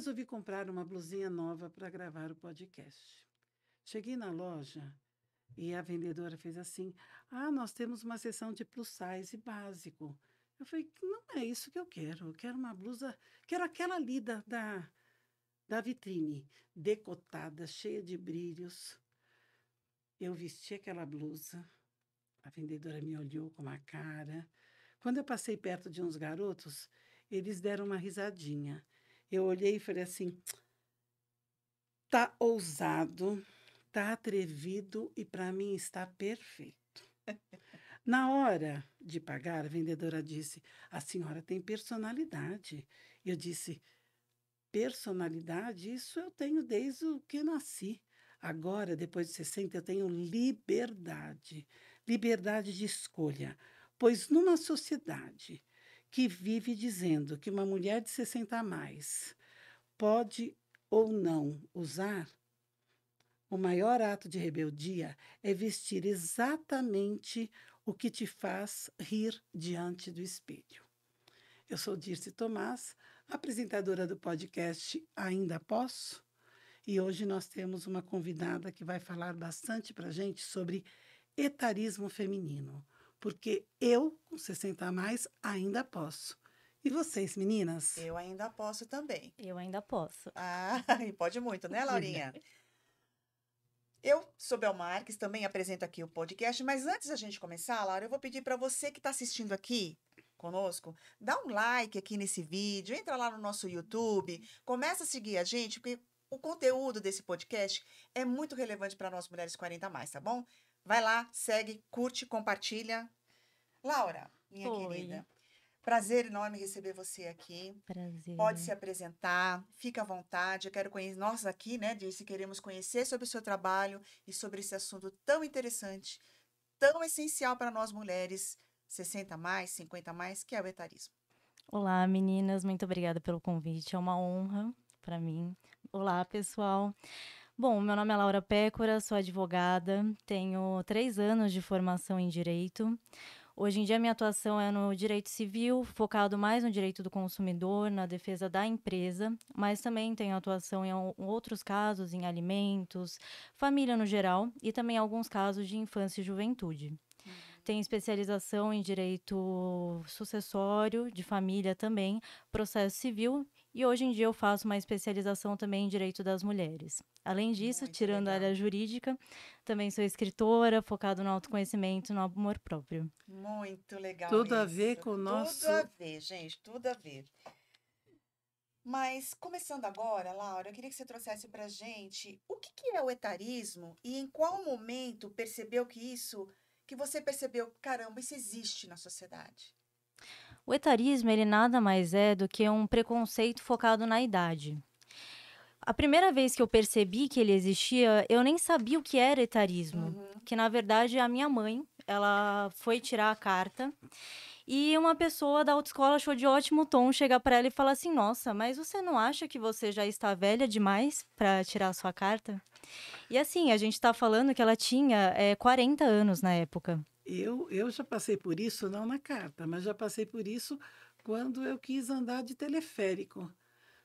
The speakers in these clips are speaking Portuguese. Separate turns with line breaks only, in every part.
resolvi comprar uma blusinha nova para gravar o podcast. Cheguei na loja e a vendedora fez assim: Ah, nós temos uma seção de plus size básico. Eu falei: Não é isso que eu quero. Eu quero uma blusa, quero aquela ali da vitrine, decotada, cheia de brilhos. Eu vesti aquela blusa. A vendedora me olhou com uma cara. Quando eu passei perto de uns garotos, eles deram uma risadinha. Eu olhei e falei assim: Tá ousado, tá atrevido e para mim está perfeito. Na hora de pagar, a vendedora disse: A senhora tem personalidade. Eu disse: Personalidade? Isso eu tenho desde o que nasci. Agora, depois de 60, eu tenho liberdade. Liberdade de escolha. Pois numa sociedade que vive dizendo que uma mulher de 60 a mais pode ou não usar, o maior ato de rebeldia é vestir exatamente o que te faz rir diante do espelho. Eu sou Dirce Tomás, apresentadora do podcast Ainda Posso, e hoje nós temos uma convidada que vai falar bastante para a gente sobre etarismo feminino, porque eu, com 60 a mais, ainda posso. E vocês, meninas?
Eu ainda posso também.
Eu ainda posso.
Ah, e pode muito, né, Laurinha? Eu sou Bel Marques, também apresento aqui o podcast, mas antes da gente começar, Laura, eu vou pedir para você que está assistindo aqui conosco, dá um like aqui nesse vídeo, entra lá no nosso YouTube, começa a seguir a gente, porque o conteúdo desse podcast é muito relevante para nós mulheres 40 a mais, tá bom? Vai lá, segue, curte, compartilha. Laura, minha
Oi.
querida, prazer enorme receber você aqui.
Prazer.
Pode se apresentar, fica à vontade. Eu quero conhecer, nós aqui, né, Dirce, queremos conhecer sobre o seu trabalho e sobre esse assunto tão interessante, tão essencial para nós mulheres, 60 a mais, 50 a mais, que é o etarismo.
Olá, meninas. Muito obrigada pelo convite. É uma honra para mim. Olá, pessoal. Bom, meu nome é Laura Pécora, sou advogada, tenho 3 anos de formação em Direito. Hoje em dia, minha atuação é no direito civil, focado mais no direito do consumidor, na defesa da empresa, mas também tenho atuação em outros casos, em alimentos, família no geral, e também alguns casos de infância e juventude. Tenho especialização em direito sucessório, de família também, processo civil, e hoje em dia eu faço uma especialização também em direito das mulheres. Além disso,
Muito
tirando a
legal.
área jurídica, também sou escritora, focado no autoconhecimento e no amor próprio.
Muito legal
Tudo a
isso.
ver com o nosso...
Tudo a ver, gente, tudo a ver. Mas, começando agora, Laura, eu queria que você trouxesse pra gente o que é o etarismo e em qual momento que você percebeu, caramba, isso existe na sociedade.
O etarismo, ele nada mais é do que um preconceito focado na idade. A primeira vez que eu percebi que ele existia, eu nem sabia o que era etarismo. Que, na verdade, a minha mãe, ela foi tirar a carta e uma pessoa da autoescola achou de ótimo tom chegar para ela e falar assim: Nossa, mas você não acha que você já está velha demais para tirar a sua carta? E assim, a gente está falando que ela tinha 40 anos na época.
Eu já passei por isso, não na carta, mas já passei por isso quando eu quis andar de teleférico.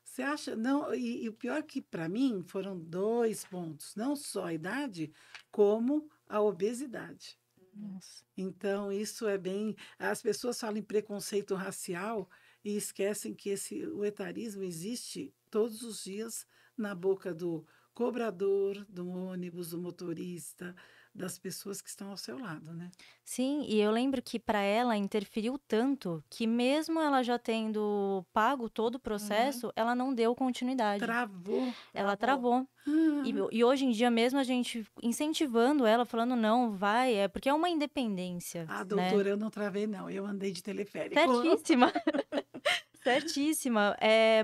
Você acha? Não, e o pior que para mim foram 2 pontos, não só a idade, como a obesidade.
Nossa.
Então, isso é bem. As pessoas falam em preconceito racial e esquecem que o etarismo existe todos os dias na boca do cobrador, do ônibus, do motorista, das pessoas que estão ao seu lado, né?
Sim, e eu lembro que para ela interferiu tanto que mesmo ela já tendo pago todo o processo, ela não deu continuidade.
Travou.
Ela travou.
Ah,
E hoje em dia mesmo a gente incentivando ela, falando, não, vai, porque é uma independência, né?
doutora, eu não travei, não. Eu andei de teleférico.
Certíssima. Certíssima.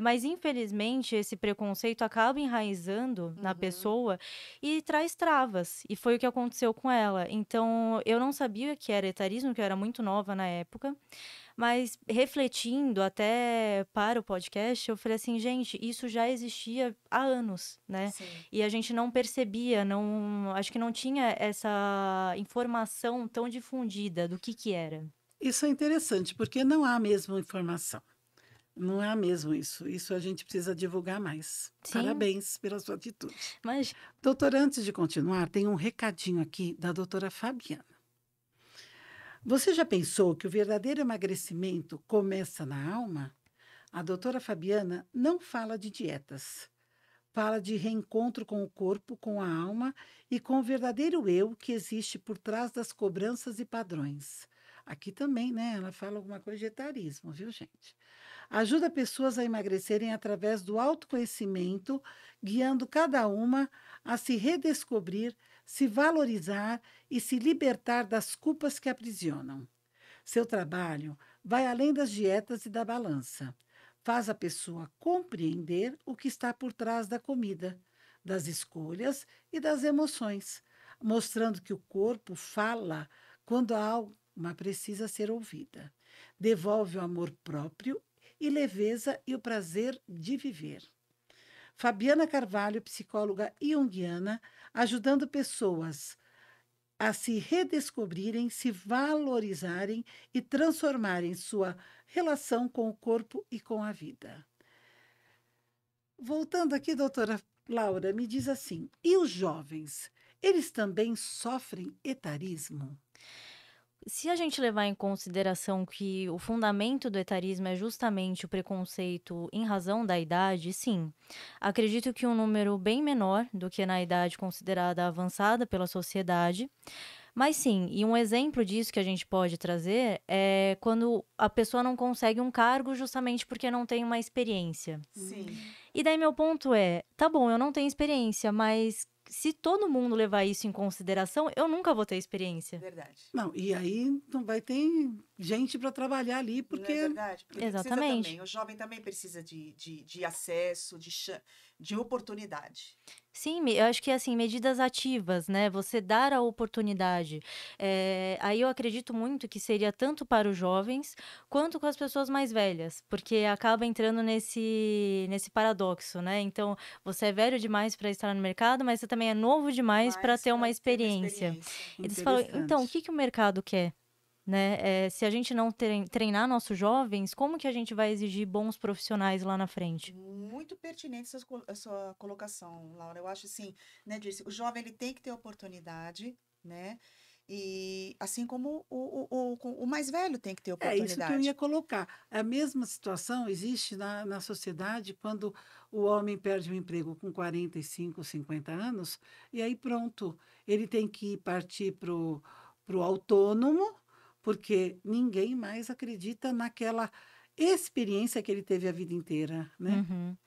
Mas, infelizmente, esse preconceito acaba enraizando na pessoa e traz travas. E foi o que aconteceu com ela. Então, eu não sabia que era etarismo, que eu era muito nova na época. Mas, refletindo até para o podcast, eu falei assim, gente, isso já existia há anos, né?
Sim.
E a gente não percebia, acho que não tinha essa informação tão difundida do que era.
Isso é interessante, porque não há mesmo informação. Não é mesmo isso. Isso a gente precisa divulgar mais.
Sim.
Parabéns pela sua atitude.
Mas,
Doutora, antes de continuar, tem um recadinho aqui da doutora Fabiana. Você já pensou que o verdadeiro emagrecimento começa na alma? A doutora Fabiana não fala de dietas. Fala de reencontro com o corpo, com a alma e com o verdadeiro eu que existe por trás das cobranças e padrões. Aqui também, né? Ela fala alguma coisa de etarismo, viu, gente? Ajuda pessoas a emagrecerem através do autoconhecimento, guiando cada uma a se redescobrir, se valorizar e se libertar das culpas que aprisionam. Seu trabalho vai além das dietas e da balança. Faz a pessoa compreender o que está por trás da comida, das escolhas e das emoções, mostrando que o corpo fala quando a alma precisa ser ouvida. Devolve o amor próprio e leveza e o prazer de viver. Fabiana Carvalho, psicóloga junguiana, ajudando pessoas a se redescobrirem, se valorizarem e transformarem sua relação com o corpo e com a vida. Voltando aqui, doutora Laura, me diz assim, e os jovens, eles também sofrem etarismo?
se a gente levar em consideração que o fundamento do etarismo é justamente o preconceito em razão da idade, sim. Acredito que um número bem menor do que na idade considerada avançada pela sociedade. Mas sim, e um exemplo disso que a gente pode trazer é quando a pessoa não consegue um cargo justamente porque não tem uma experiência.
Sim.
E daí meu ponto é, tá bom, eu não tenho experiência, mas se todo mundo levar isso em consideração, eu nunca vou ter experiência.
Verdade.
Não, e aí não vai ter gente para trabalhar ali,
Não é
porque
verdade? Porque precisa
Exatamente.
também, o jovem também precisa de acesso, de oportunidade.
Sim, eu acho que assim, medidas ativas, né? Você dar a oportunidade. Aí eu acredito muito que seria tanto para os jovens quanto com as pessoas mais velhas, porque acaba entrando nesse paradoxo, né? Então, você é velho demais para estar no mercado, mas você também é novo demais para
Mas
ter uma
pra ter
experiência. E você fala, então, o
interessante.
que o mercado quer? Né? Se a gente não treinar nossos jovens, como que a gente vai exigir bons profissionais lá na frente?
Muito pertinente a sua colocação, Laura. Eu acho assim, né, Dirce, o jovem ele tem que ter oportunidade, né? E assim como o mais velho tem que ter
É isso que eu ia
oportunidade.
colocar. A mesma situação existe na sociedade quando o homem perde o emprego com 45, 50 anos, e aí pronto, ele tem que partir para o autônomo, porque ninguém mais acredita naquela experiência que ele teve a vida inteira, né?
Uhum.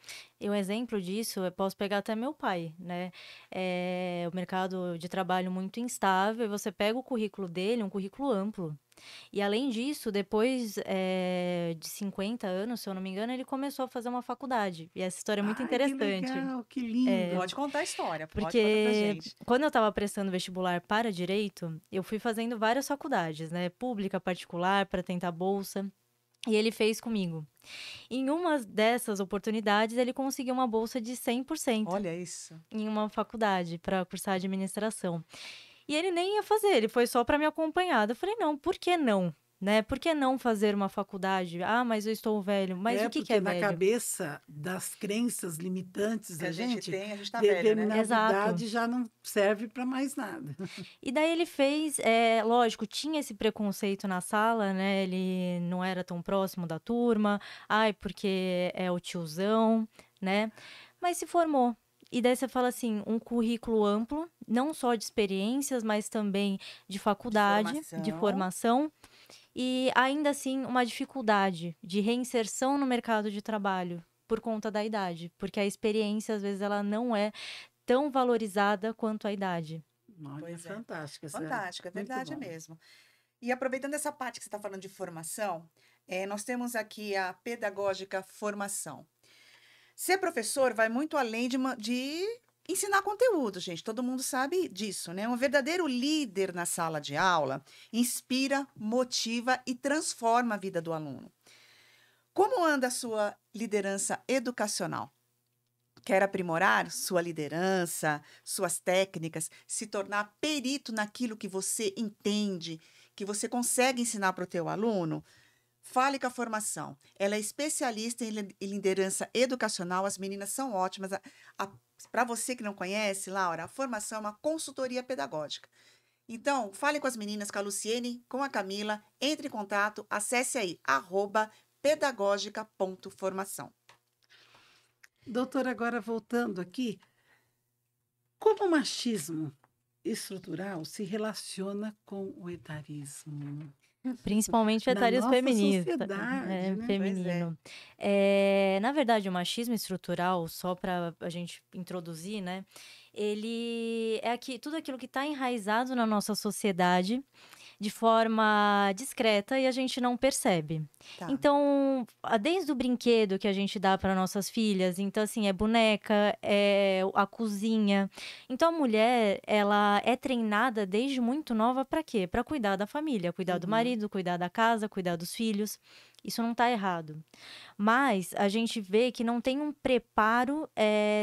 E um exemplo disso, eu posso pegar até meu pai, né? O mercado de trabalho muito instável, e você pega o currículo dele, um currículo amplo. E além disso, depois de 50 anos, se eu não me engano, ele começou a fazer uma faculdade. E essa história é muito
Ai, que
interessante.
legal, que lindo.
Pode contar a história, pode contar pra
Porque
gente.
quando eu estava prestando vestibular para direito, eu fui fazendo várias faculdades, né? Pública, particular, para tentar bolsa. E ele fez comigo. Em uma dessas oportunidades, ele conseguiu uma bolsa de 100%
Olha isso.
em uma faculdade para cursar administração. E ele nem ia fazer, ele foi só para me acompanhar. Eu falei, não, por que não? Né? Por que não fazer uma faculdade? Ah, mas eu estou velho. Mas o que
Porque
é
na
velho?
cabeça das crenças limitantes
Que
da
a gente
gente,
tem, a gente tá velho, né?
determinada
Exato.
idade já não serve para mais nada.
E daí ele fez, lógico, tinha esse preconceito na sala, né? Ele não era tão próximo da turma. Ai, porque é o tiozão, né? Mas se formou. E daí você fala assim, um currículo amplo, não só de experiências, mas também de faculdade, de formação. E ainda assim, uma dificuldade de reinserção no mercado de trabalho por conta da idade. Porque a experiência, às vezes, ela não é tão valorizada quanto a idade.
Olha,
Pois é.
fantástica.
Fantástico, é
Muito
verdade
bom.
mesmo. E aproveitando essa parte que você está falando de formação, nós temos aqui a pedagógica formação. Ser professor vai muito além de ensinar conteúdo, gente. Todo mundo sabe disso, né? Um verdadeiro líder na sala de aula inspira, motiva e transforma a vida do aluno. Como anda a sua liderança educacional? Quer aprimorar sua liderança, suas técnicas, se tornar perito naquilo que você entende, que você consegue ensinar para o teu aluno? Fale com a Formação. Ela é especialista em liderança educacional. As meninas são ótimas. Para você que não conhece, Laura, a Formação é uma consultoria pedagógica. Então, fale com as meninas, com a Luciene, com a Camila, entre em contato, acesse aí, @pedagogica.formação.
Doutora, agora voltando aqui, como o machismo estrutural se relaciona com o etarismo?
Principalmente o
Na
etarismo
nossa
feminista,
sociedade, né?
Pois é.
feminino. Na verdade, o machismo estrutural, só para a gente introduzir, né? Ele é tudo aquilo que está enraizado na nossa sociedade de forma discreta e a gente não percebe.
Tá.
Então, desde o brinquedo que a gente dá para nossas filhas, então assim, é boneca, é a cozinha. Então a mulher, ela é treinada desde muito nova para quê? Para cuidar da família, cuidar do
Uhum.
marido, cuidar da casa, cuidar dos filhos. Isso não está errado. Mas a gente vê que não tem um preparo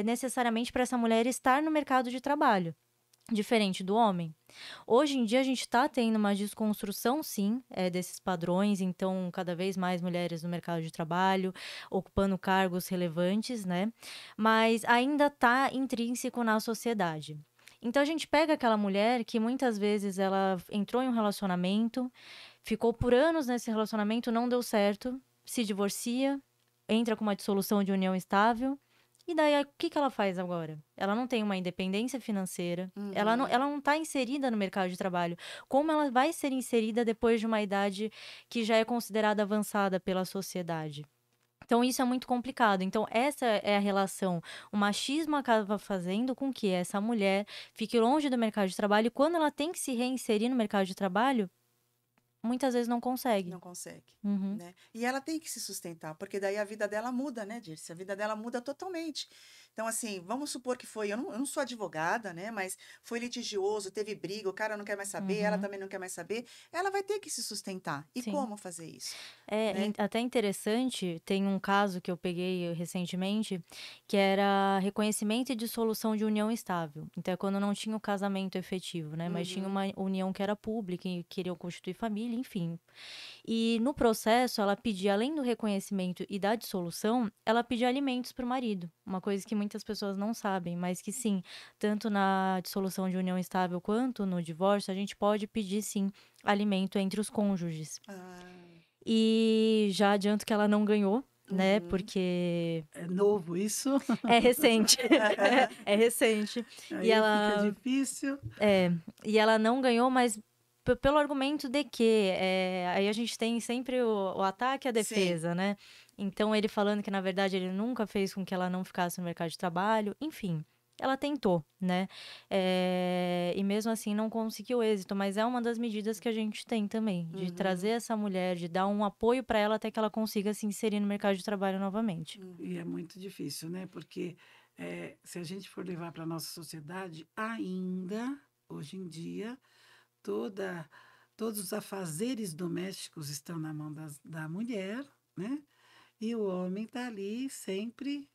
necessariamente para essa mulher estar no mercado de trabalho. Diferente do homem. Hoje em dia, a gente está tendo uma desconstrução, sim, desses padrões. Então, cada vez mais mulheres no mercado de trabalho, ocupando cargos relevantes, né? Mas ainda está intrínseco na sociedade. Então, a gente pega aquela mulher que muitas vezes ela entrou em um relacionamento, ficou por anos nesse relacionamento, não deu certo, se divorcia, entra com uma dissolução de união estável. E daí, o que ela faz agora? Ela não tem uma independência financeira, ela não está inserida no mercado de trabalho. Como ela vai ser inserida depois de uma idade que já é considerada avançada pela sociedade? Então, isso é muito complicado. Então, essa é a relação. O machismo acaba fazendo com que essa mulher fique longe do mercado de trabalho e quando ela tem que se reinserir no mercado de trabalho, muitas vezes não consegue.
Não consegue,
Uhum.
né? E ela tem que se sustentar, porque daí a vida dela muda, né, Dirce? A vida dela muda totalmente. Então, assim, vamos supor que foi, eu não sou advogada, né? Mas foi litigioso, teve briga, o cara não quer mais saber, ela
Uhum.
também não quer mais saber. Ela vai ter que se sustentar. E
Sim.
como fazer isso?
É
Né?
até interessante, tem um caso que eu peguei recentemente, que era reconhecimento e dissolução de união estável. Então, é quando não tinha o casamento efetivo, né? Mas tinha uma união que era pública e queriam constituir família, enfim. E no processo, ela pedia, além do reconhecimento e da dissolução, ela pedia alimentos para o marido. Uma coisa que muitas pessoas não sabem, mas que sim, tanto na dissolução de união estável quanto no divórcio, a gente pode pedir sim alimento entre os cônjuges.
Ah,
E já adianto que ela não ganhou, né?
uhum.
Porque
É novo isso?
é recente. É recente.
Aí
E
fica
ela,
difícil.
e ela não ganhou, mas pelo argumento de que aí a gente tem sempre o ataque e a
Sim.
defesa, né? Então ele falando que na verdade ele nunca fez com que ela não ficasse no mercado de trabalho, enfim. Ela tentou, né? E mesmo assim não conseguiu êxito, mas é uma das medidas que a gente tem também, de trazer essa mulher, de dar um apoio para ela até que ela consiga se inserir no mercado de trabalho novamente.
E é muito difícil, né? Porque se a gente for levar para a nossa sociedade, ainda, hoje em dia, todos os afazeres domésticos estão na mão da mulher, né? E o homem está ali sempre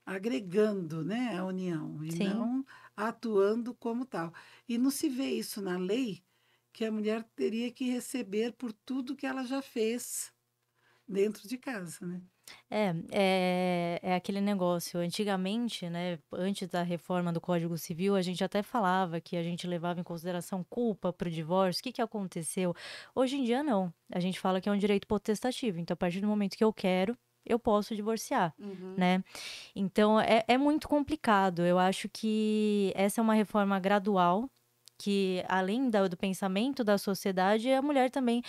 agregando, né, a união e
Sim.
não atuando como tal. E não se vê isso na lei, que a mulher teria que receber por tudo que ela já fez dentro de casa, né?
É aquele negócio. Antigamente, né, antes da reforma do Código Civil, a gente até falava que a gente levava em consideração culpa para o divórcio. O que aconteceu? Hoje em dia, não. A gente fala que é um direito potestativo. Então, a partir do momento que eu quero, eu posso divorciar, né? Então, é muito complicado. Eu acho que essa é uma reforma gradual, que além do pensamento da sociedade, a mulher também.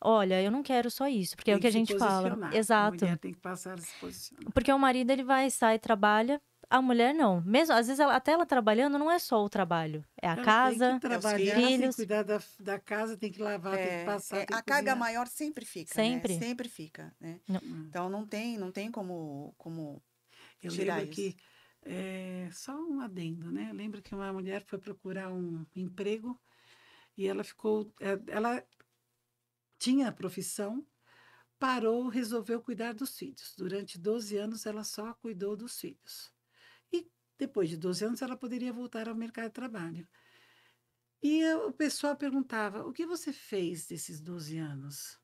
Olha, eu não quero só isso, porque é o que a
Se
gente fala.
posicionar. A
Exato.
mulher tem que passar a se posicionar.
Porque o marido, ele vai, sai, trabalha. A mulher não. Mesmo, às vezes, até ela trabalhando, não é só o trabalho. É a
Ela
casa,
tem que trabalhar, tem que
filhos.
cuidar da casa, tem que lavar, tem que passar, tem
A
que
carga
cozinhar.
maior sempre fica,
Sempre.
né? Sempre fica, né?
Não.
Então não tem como
Eu
tirar
lembro
isso.
que, só um adendo, né? Eu lembro que uma mulher foi procurar um emprego e ela tinha a profissão, parou, resolveu cuidar dos filhos. Durante 12 anos, ela só cuidou dos filhos. E depois de 12 anos, ela poderia voltar ao mercado de trabalho. E o pessoal perguntava: o que você fez desses 12 anos?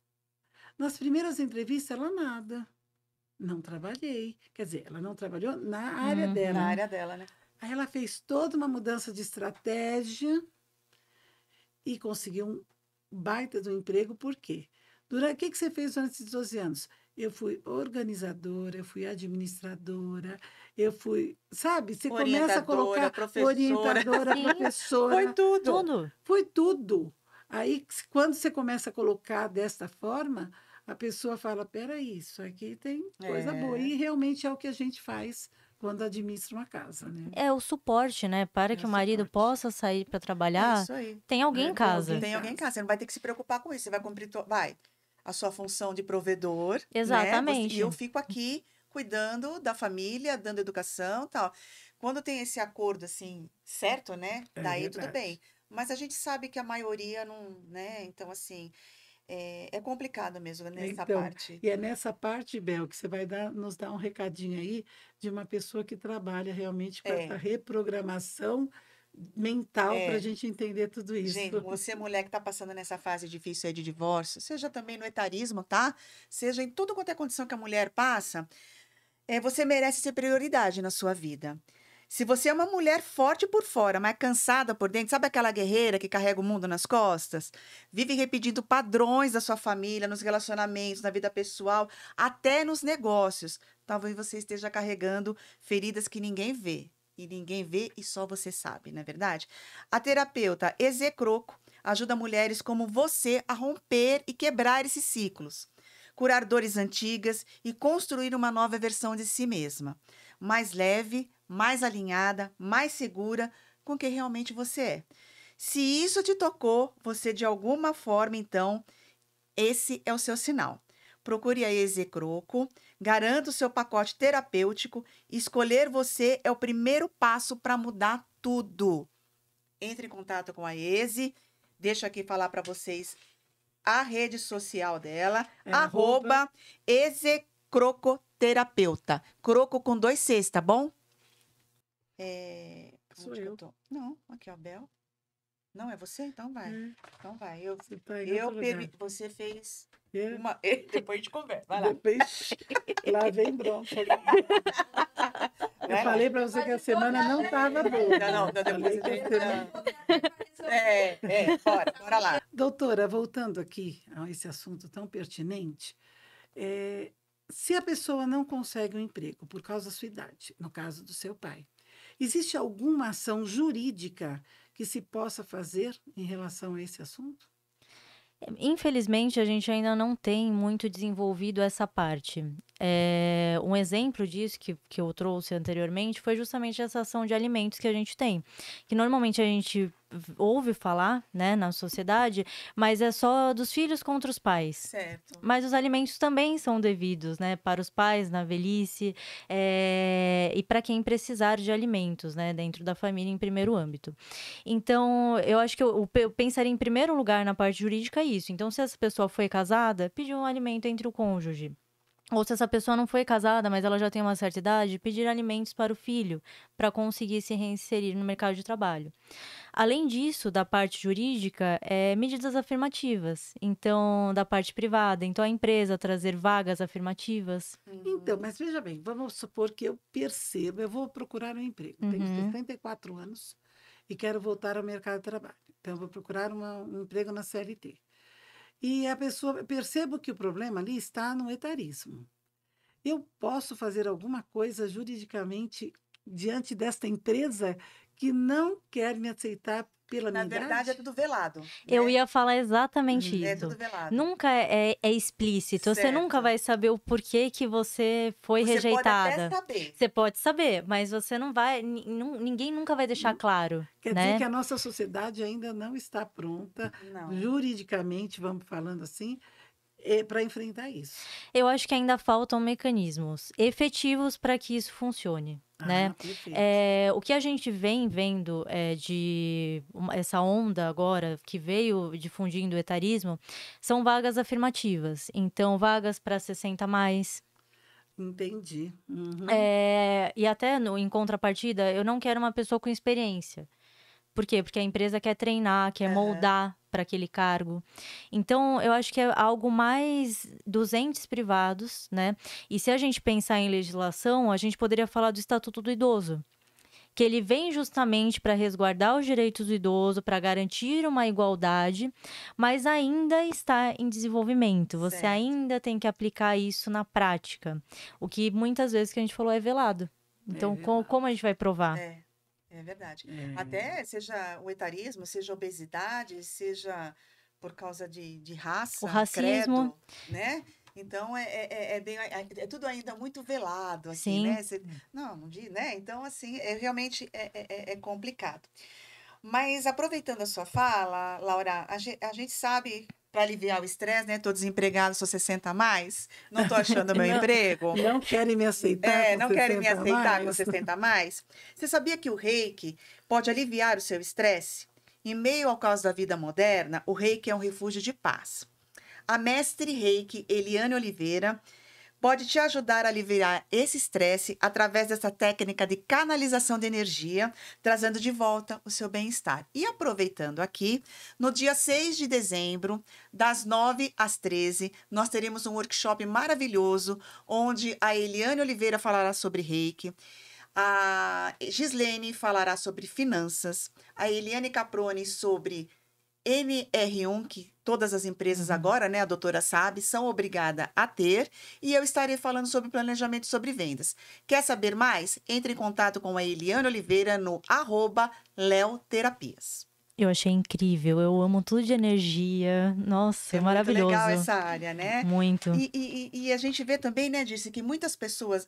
Nas primeiras entrevistas, ela nada. Não trabalhei. Quer dizer, ela não trabalhou na área
Uhum.
dela.
Na área dela, né?
Aí ela fez toda uma mudança de estratégia e conseguiu um baita do emprego. Por quê? O que você fez durante esses 12 anos? Eu fui organizadora, eu fui administradora, eu fui, sabe? Você começa a
Orientadora,
colocar
professora.
orientadora,
Sim,
professora,
Foi tudo.
tudo.
foi tudo. Aí, quando você começa a colocar desta forma, a pessoa fala: peraí, isso aqui tem coisa boa.
É.
E realmente é o que a gente faz quando administra uma casa, né?
É o suporte, né? Para
É
que
o
o marido
suporte.
possa sair para
É
trabalhar,
isso aí.
tem alguém
É,
em
tem alguém
casa.
Tem alguém em casa. Você não vai ter que se preocupar com isso. Você vai cumprir a sua função de provedor, né? E
Exatamente.
eu fico aqui cuidando da família, dando educação e tal. Quando tem esse acordo, assim, certo, né?
É
Daí tudo
verdade.
bem. Mas a gente sabe que a maioria não, né? Então, assim, é complicado mesmo nessa
Então,
parte.
e é nessa parte, Bel, que você vai nos dar um recadinho aí de uma pessoa que trabalha realmente com essa
É,
reprogramação mental para a
é.
gente entender tudo
Gente,
isso.
você mulher que está passando nessa fase difícil aí de divórcio, seja também no etarismo, tá? Seja em tudo quanto é condição que a mulher passa, você merece ser prioridade na sua vida. Se você é uma mulher forte por fora, mas cansada por dentro, sabe aquela guerreira que carrega o mundo nas costas? Vive repetindo padrões da sua família, nos relacionamentos, na vida pessoal, até nos negócios. Talvez você esteja carregando feridas que ninguém vê. E ninguém vê e só você sabe, não é verdade? A terapeuta Eze Croco ajuda mulheres como você a romper e quebrar esses ciclos, curar dores antigas e construir uma nova versão de si mesma, mais leve, mais alinhada, mais segura com quem realmente você é. Se isso te tocou, você de alguma forma, então, esse é o seu sinal. Procure a Eze Croco, garanta o seu pacote terapêutico. Escolher você é o primeiro passo para mudar tudo. Entre em contato com a Eze. Deixa aqui falar para vocês a rede social dela,
É arroba
@ezecrocoterapeuta. Croco com 2 Cs, tá bom?
Sou
Onde que eu
eu.
tô? Não, aqui, ó, Bel. Não, é você? Então vai.
É,
Então vai.
você está em outro lugar.
Você fez
É,
uma. Depois a gente conversa. Vai lá.
depois, lá vem bronca. Eu
Vai lá.
falei para você que a semana não estava boa.
Não, depois
Falei
a
que a
gente.
semana...
Bora lá.
Doutora, voltando aqui a esse assunto tão pertinente, é, se a pessoa não consegue um emprego por causa da sua idade, no caso do seu pai, existe alguma ação jurídica que se possa fazer em relação a esse assunto?
Infelizmente, a gente ainda não tem muito desenvolvido essa parte. Um exemplo disso que eu trouxe anteriormente foi justamente essa ação de alimentos que a gente tem. Que normalmente a gente ouve falar, né, na sociedade, mas é só dos filhos contra os pais.
Certo.
Mas os alimentos também são devidos, né, para os pais na velhice, e para quem precisar de alimentos, né, dentro da família em primeiro âmbito. Então, eu acho que eu pensaria em primeiro lugar na parte jurídica isso. Então, se essa pessoa foi casada, pedir um alimento entre o cônjuge. Ou se essa pessoa não foi casada, mas ela já tem uma certa idade, pedir alimentos para o filho, para conseguir se reinserir no mercado de trabalho. Além disso, da parte jurídica, medidas afirmativas. Então, da parte privada, então a empresa trazer vagas afirmativas.
Então, mas veja bem, vamos supor que eu percebo, eu vou procurar um emprego, tenho
Uhum.
64 anos e quero voltar ao mercado de trabalho. Então, eu vou procurar um emprego na CLT. E a pessoa, percebo que o problema ali está no etarismo. Eu posso fazer alguma coisa juridicamente diante desta empresa que não quer me aceitar pela
Na
minha
verdade, é
idade?
tudo velado.
Eu
Né?
ia falar exatamente
É
isso.
tudo velado.
Nunca é explícito. Você nunca
Certo.
vai saber o porquê que você foi
Você pode até
rejeitada.
saber.
Você pode saber, mas você não vai. Ninguém nunca vai deixar claro,
Quer dizer que
né?
a nossa sociedade ainda não está pronta,
Não.
juridicamente, vamos falando assim, para enfrentar isso.
Eu acho que ainda faltam mecanismos efetivos para que isso funcione, né?
Perfeito.
O que a gente vem vendo essa onda agora que veio difundindo o etarismo são vagas afirmativas. Então, vagas para 60 a mais.
Entendi. Uhum.
E até em contrapartida, eu não quero uma pessoa com experiência. Por quê? Porque a empresa quer treinar, quer
Aham.
moldar para aquele cargo. Então, eu acho que é algo mais dos entes privados, né? E se a gente pensar em legislação, a gente poderia falar do Estatuto do Idoso, que ele vem justamente para resguardar os direitos do idoso, para garantir uma igualdade, mas ainda está em desenvolvimento. Você
Certo.
ainda tem que aplicar isso na prática. O que muitas vezes que a gente falou é velado. Então,
velado.
como a gente vai provar?
É verdade.
É.
Até seja o etarismo, seja obesidade, seja por causa de raça,
O racismo.
credo, né? Então, é tudo ainda muito velado aqui,
Sim.
né? Não diz, né? Então, assim, realmente é complicado. Mas, aproveitando a sua fala, Laura, a gente sabe, para aliviar o estresse, né? Tô desempregada, sou 60 a mais, não tô achando meu
Não.
emprego.
Não querem me aceitar com
Não querem me
60 a
aceitar com
mais?
60 a mais? Você sabia que o reiki pode aliviar o seu estresse? Em meio ao caos da vida moderna, o reiki é um refúgio de paz. A mestre reiki Eliane Oliveira pode te ajudar a aliviar esse estresse através dessa técnica de canalização de energia, trazendo de volta o seu bem-estar. E aproveitando aqui, no dia 6 de dezembro, das 9 às 13, nós teremos um workshop maravilhoso, onde a Eliane Oliveira falará sobre reiki, a Gislene falará sobre finanças, a Eliane Caproni sobre NR1, que todas as empresas agora, né, a doutora sabe, são obrigadas a ter, e eu estarei falando sobre planejamento e sobre vendas. Quer saber mais? Entre em contato com a Eliane Oliveira no @leoterapias.
Eu achei incrível. Eu amo tudo de energia. Nossa,
É muito
maravilhoso.
legal essa área, né?
Muito.
E a gente vê também, né, Dirce, que muitas pessoas,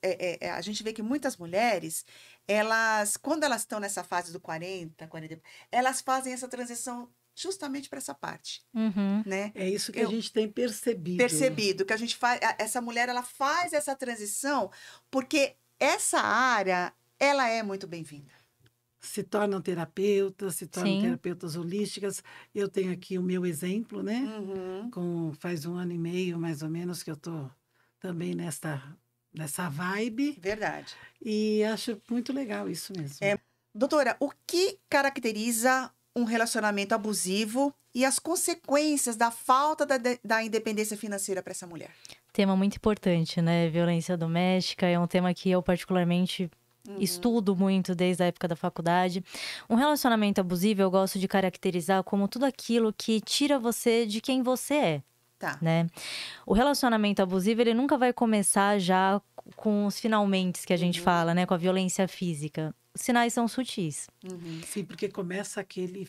a gente vê que muitas mulheres, elas, quando elas estão nessa fase do 40, elas fazem essa transição justamente para essa parte,
Uhum.
né?
É isso que a gente tem percebido.
Percebido que a gente faz, essa mulher, ela faz essa transição porque essa área, ela é muito bem-vinda.
Se tornam terapeutas, se tornam
Sim.
terapeutas holísticas. Eu tenho aqui o meu exemplo, né?
Uhum.
Faz 1 ano e meio, mais ou menos, que eu estou também nessa vibe.
Verdade.
E acho muito legal isso mesmo.
Doutora, o que caracteriza um relacionamento abusivo e as consequências da falta da independência financeira para essa mulher?
Tema muito importante, né? Violência doméstica é um tema que eu particularmente estudo muito desde a época da faculdade. Um relacionamento abusivo eu gosto de caracterizar como tudo aquilo que tira você de quem você é,
Tá.
né? O relacionamento abusivo, ele nunca vai começar já com os finalmente que a gente fala, né? Com a violência física. Os sinais são sutis.
Sim, porque começa aquele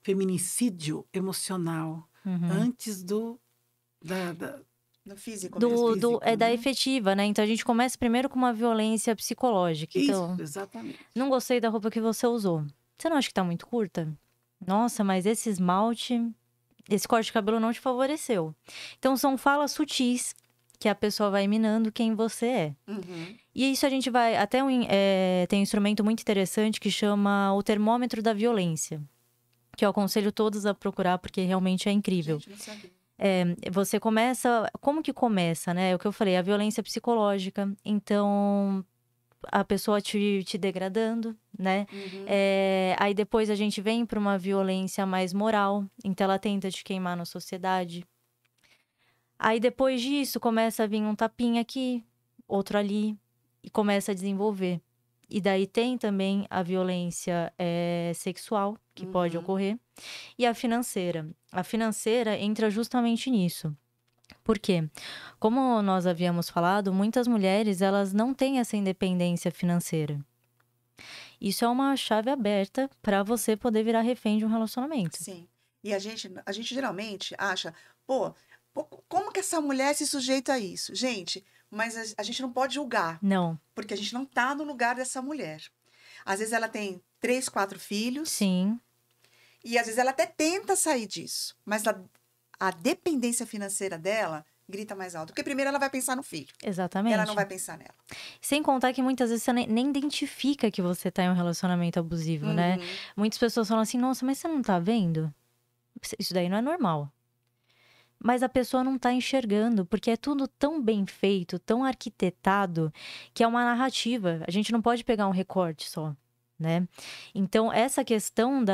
feminicídio emocional antes
No físico mesmo.
físico,
da
né?
efetiva, né? Então a gente começa primeiro com uma violência psicológica. Então,
Isso, exatamente.
não gostei da roupa que você usou. Você não acha que tá muito curta? Nossa, mas esse esmalte, esse corte de cabelo não te favoreceu. Então são falas sutis que a pessoa vai minando quem você é. E isso a gente vai... Até tem um instrumento muito interessante que chama o termômetro da violência, que eu aconselho todos a procurar, porque realmente é incrível.
Gente, não sabia.
Você começa... Como que começa, né? É o que eu falei, a violência psicológica. Então, a pessoa te degradando, né? Aí depois a gente vem para uma violência mais moral. Então, ela tenta te queimar na sociedade. Aí depois disso, começa a vir um tapinha aqui, outro ali, e começa a desenvolver. E daí tem também a violência sexual, que pode ocorrer, e a financeira. A financeira entra justamente nisso. Por quê? Como nós havíamos falado, muitas mulheres, elas não têm essa independência financeira. Isso é uma chave aberta para você poder virar refém de um relacionamento.
Sim. E a gente geralmente acha, pô, como que essa mulher se sujeita a isso? Gente, mas a gente não pode julgar,
Não.
porque a gente não tá no lugar dessa mulher. Às vezes ela tem 3, 4 filhos.
Sim.
E às vezes ela até tenta sair disso, mas a dependência financeira dela grita mais alto. Porque primeiro ela vai pensar no filho.
Exatamente.
Ela não vai pensar nela.
Sem contar que muitas vezes você nem identifica que você tá em um relacionamento abusivo, né? Muitas pessoas falam assim, nossa, mas você não tá vendo? Isso daí não é normal. Mas a pessoa não tá enxergando, porque é tudo tão bem feito, tão arquitetado, que é uma narrativa. A gente não pode pegar um recorte só, né? Então, essa questão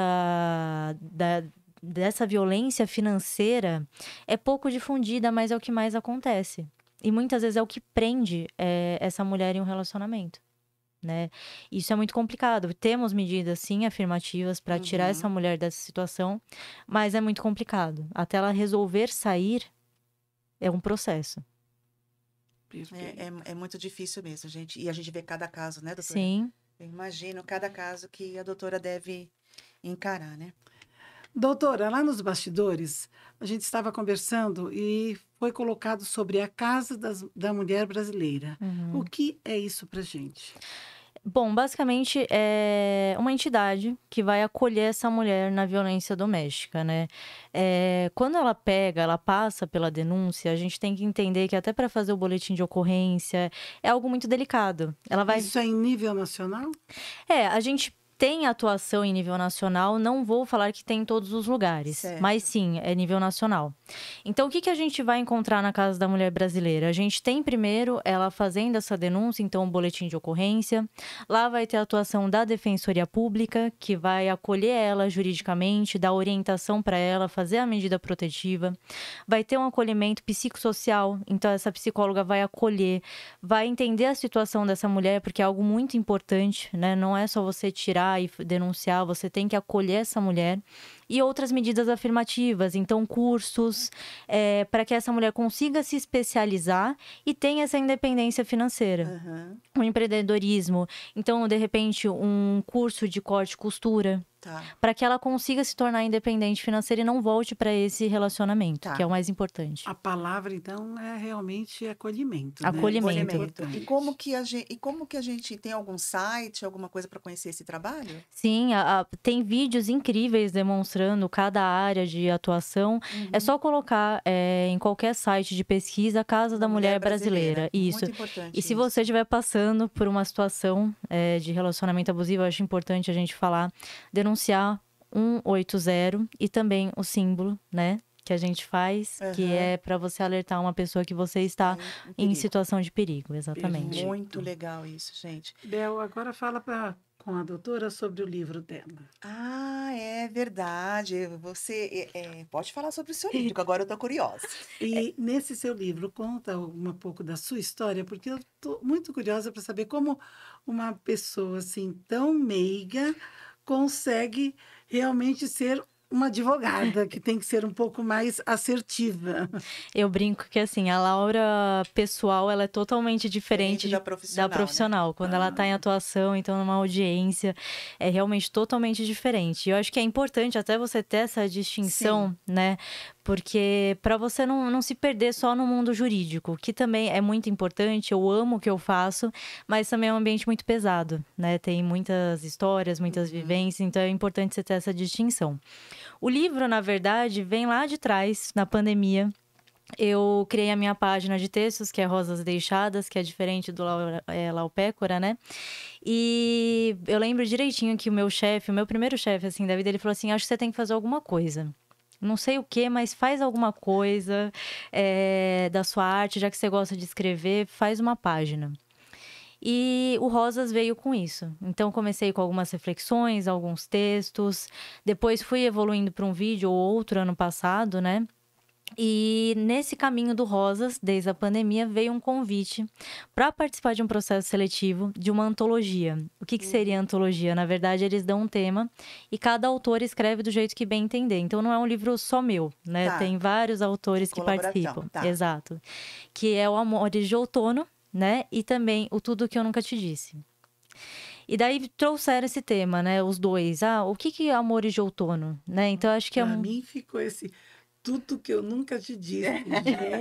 dessa violência financeira é pouco difundida, mas é o que mais acontece. E muitas vezes é o que prende essa mulher em um relacionamento, né? Isso é muito complicado. Temos medidas, sim, afirmativas para tirar essa mulher dessa situação, mas é muito complicado. Até ela resolver sair, é um processo.
É muito difícil mesmo, gente. E a gente vê cada caso, né, doutora?
Sim.
Eu imagino cada caso que a doutora deve encarar, né?
Doutora, lá nos bastidores, a gente estava conversando e foi colocado sobre a Casa da Mulher Brasileira. O que é isso para gente?
Bom, basicamente é uma entidade que vai acolher essa mulher na violência doméstica, né? Quando ela passa pela denúncia, a gente tem que entender que até para fazer o boletim de ocorrência é algo muito delicado.
Isso é em nível nacional?
A gente tem atuação em nível nacional, não vou falar que tem em todos os lugares,
certo.
Mas sim, é nível nacional. Então, o que a gente vai encontrar na Casa da Mulher Brasileira? A gente tem primeiro ela fazendo essa denúncia, então, um boletim de ocorrência. Lá vai ter a atuação da Defensoria Pública, que vai acolher ela juridicamente, dar orientação para ela, fazer a medida protetiva. Vai ter um acolhimento psicossocial, então essa psicóloga vai acolher, vai entender a situação dessa mulher, porque é algo muito importante, né? Não é só você tirar e denunciar, você tem que acolher essa mulher. E outras medidas afirmativas, então cursos, para que essa mulher consiga se especializar e tenha essa independência financeira. O empreendedorismo, então, de repente, um curso de corte e costura, para que ela consiga se tornar independente financeira e não volte para esse relacionamento, que é o mais importante.
A palavra, então, é realmente acolhimento.
Acolhimento.
Né?
E como que a gente tem algum site, alguma coisa para conhecer esse trabalho?
Sim, tem vídeos incríveis demonstrando cada área de atuação. É só colocar em qualquer site de pesquisa Casa da Mulher Brasileira. Isso.
Muito importante.
E se você estiver passando por uma situação de relacionamento abusivo, eu acho importante a gente falar, denunciar 180 e também o símbolo, né? Que a gente faz, que é para você alertar uma pessoa que você está em situação de perigo, exatamente.
Muito legal isso, gente.
Bel, agora fala com a doutora sobre o livro dela.
Ah, é verdade. Você pode falar sobre o seu livro, que agora eu estou curiosa.
E nesse seu livro, conta um pouco da sua história, porque eu estou muito curiosa para saber como uma pessoa assim tão meiga consegue realmente ser uma advogada, que tem que ser um pouco mais assertiva.
Eu brinco que, assim, a Laura pessoal, ela é totalmente diferente
da
profissional. Né? Quando ela está em atuação, então numa audiência, é realmente totalmente diferente. E eu acho que é importante até você ter essa distinção, né? Porque para você não se perder só no mundo jurídico, que também é muito importante, eu amo o que eu faço, mas também é um ambiente muito pesado, né? Tem muitas histórias, muitas vivências, então é importante você ter essa distinção. O livro, na verdade, vem lá de trás, na pandemia. Eu criei a minha página de textos, que é Rosas Deixadas, que é diferente do Laura Pécora, né? E eu lembro direitinho que o meu primeiro chefe, assim, da vida, ele falou assim, acho que você tem que fazer alguma coisa. Não sei o que, mas faz alguma coisa da sua arte, já que você gosta de escrever, faz uma página. E o Rosas veio com isso. Então, comecei com algumas reflexões, alguns textos. Depois fui evoluindo para um vídeo ou outro ano passado, né? E nesse caminho do Rosas, desde a pandemia, veio um convite para participar de um processo seletivo de uma antologia. O que seria antologia? Na verdade, eles dão um tema e cada autor escreve do jeito que bem entender. Então, não é um livro só meu, né? Tem vários autores que participam. Exato. Que é o Amores de Outono, né? E também o Tudo Que Eu Nunca Te Disse. E daí trouxeram esse tema, né? Os dois. O que é Amores de Outono? Né? Então, acho que
Para mim ficou esse... Tudo que eu nunca te disse.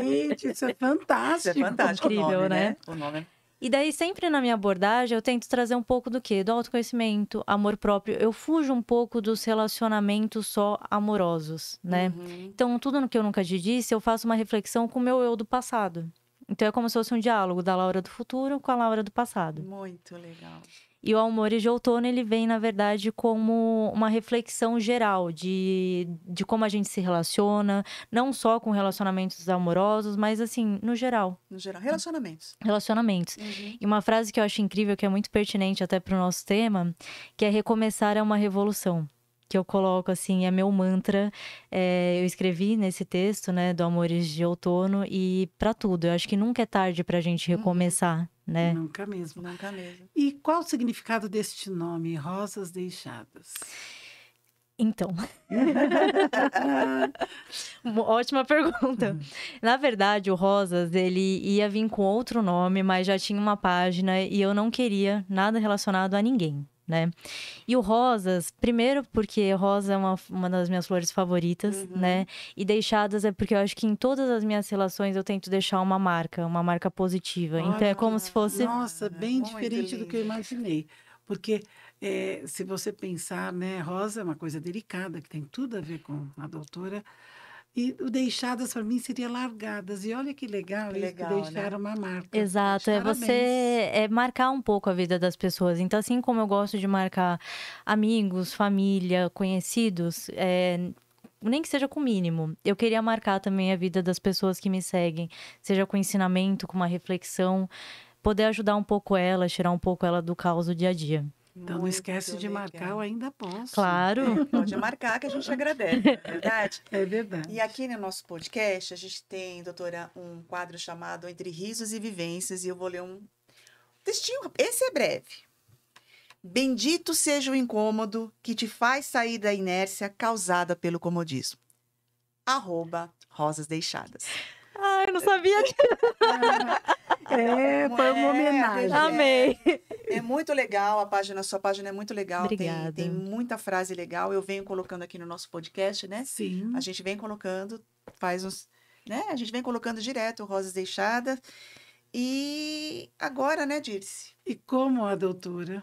Gente, isso é fantástico.
Isso é fantástico.
Incrível,
o nome,
né?
O nome.
E daí, sempre na minha abordagem, eu tento trazer um pouco do quê? Do autoconhecimento, amor próprio. Eu fujo um pouco dos relacionamentos só amorosos, né? Então, tudo no que eu nunca te disse, eu faço uma reflexão com o meu eu do passado. Então, é como se fosse um diálogo da Laura do futuro com a Laura do passado.
Muito legal.
E o Amores de Outono, ele vem, na verdade, como uma reflexão geral de como a gente se relaciona, não só com relacionamentos amorosos, mas, assim, no geral.
No geral, relacionamentos.
Relacionamentos. E uma frase que eu acho incrível, que é muito pertinente até para o nosso tema, que é recomeçar é uma revolução. que eu coloco, assim, é meu mantra. Eu escrevi nesse texto, né, do Amores de Outono, e para tudo. Eu acho que nunca é tarde pra gente recomeçar, né?
Nunca mesmo.
Nunca mesmo.
E qual o significado deste nome, Rosas Deixadas?
Então, uma ótima pergunta. Na verdade, o Rosas, ele ia vir com outro nome, mas já tinha uma página e eu não queria nada relacionado a ninguém, né? E o Rosas, primeiro porque rosa é uma das minhas flores favoritas, né? E Deixadas é porque eu acho que em todas as minhas relações eu tento deixar uma marca positiva. Então é como se fosse...
Nossa, bem
muito
diferente do que eu
lindo.
imaginei. Porque se você pensar, né, rosa é uma coisa delicada, que tem tudo a ver com a doutora. E o deixadas, para mim, seria largadas. E olha que legal
Que
isso, que
legal, né?
deixar uma marca.
Exato, é
Parabéns.
você marcar um pouco a vida das pessoas. Então, assim como eu gosto de marcar amigos, família, conhecidos, nem que seja com o mínimo, eu queria marcar também a vida das pessoas que me seguem, seja com ensinamento, com uma reflexão, poder ajudar um pouco ela, tirar um pouco ela do caos do dia a dia.
Então, não esquece de marcar, eu ainda posso.
Claro.
Pode marcar que a gente agradece, não é verdade?
É verdade.
E aqui no nosso podcast, a gente tem, doutora, um quadro chamado Entre Risos e Vivências, e eu vou ler um textinho. Esse é breve. Bendito seja o incômodo que te faz sair da inércia causada pelo comodismo. @Rosas Deixadas.
Ai, eu não sabia que...
Foi uma homenagem.
Amei.
É muito legal a página, sua página é muito legal.
Obrigada.
Tem muita frase legal. Eu venho colocando aqui no nosso podcast, né?
Sim.
A gente vem colocando, faz uns, né? A gente vem colocando direto Rosas Deixadas. E agora, né, Dirce?
E como a doutora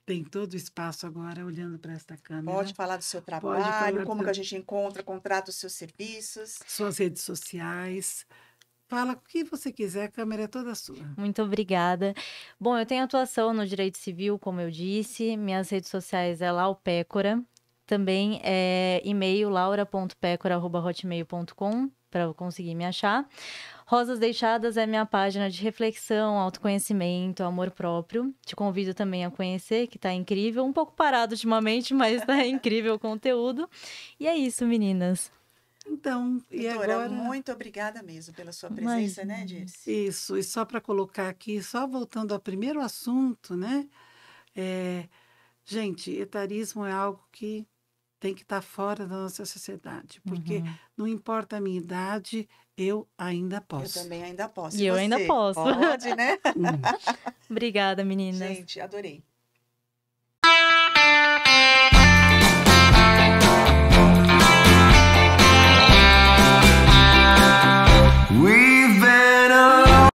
tem todo o espaço agora, olhando para esta câmera.
Pode falar do seu
falar
trabalho, como
do-
que a gente encontra, contrata os seus serviços.
Suas redes sociais. Fala o que você quiser, a câmera é toda sua.
Muito obrigada. Bom, eu tenho atuação no direito civil, como eu disse. Minhas redes sociais é Laupécora. Também é e-mail laura.pecora@hotmail.com para conseguir me achar. Rosas Deixadas é minha página de reflexão, autoconhecimento, amor próprio. Te convido também a conhecer, que tá incrível. Um pouco parado ultimamente, mas tá incrível o conteúdo. E é isso, meninas.
Então, e
Doutora,
agora...
muito obrigada mesmo pela sua presença, né, Dirce?
Isso, e só para colocar aqui, só voltando ao primeiro assunto, né? Gente, etarismo é algo que tem que estar fora da nossa sociedade, porque não importa a minha idade, eu ainda
Eu
posso.
também ainda posso.
E eu ainda
você?
posso.
Pode, né?
Obrigada, meninas.
Gente, adorei.